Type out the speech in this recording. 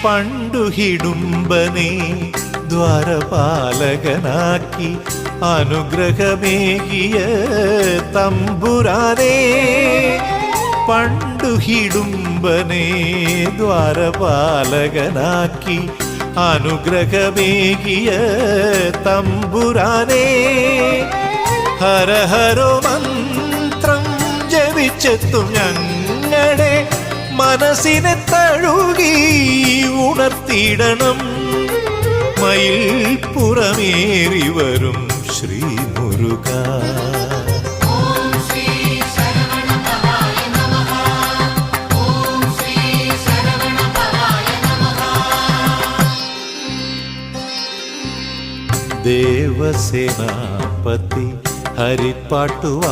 പണ്ടു ഹിഡുംബനെ ദ്വാരപാലകനാക്കി അനുഗ്രഹമേകിയ തമ്പുരാനേ. പണ്ടു ഹിഡുംബനെ ദ്വാരപാലകനാക്കി അനുഗ്രഹമേകിയ തമ്പുരാനേ. ഹരഹരോ മന്ത്രം ജപിച്ചെത്തും ഞങ്ങളെ മനസ്സിനെ തഴുകി ഉണർത്തിയിടണം. മയിൽ പുറമേറി വരും ശ്രീ മുരുക. ദേവസേനാപതി ഹരിപ്പാട്ടുവാ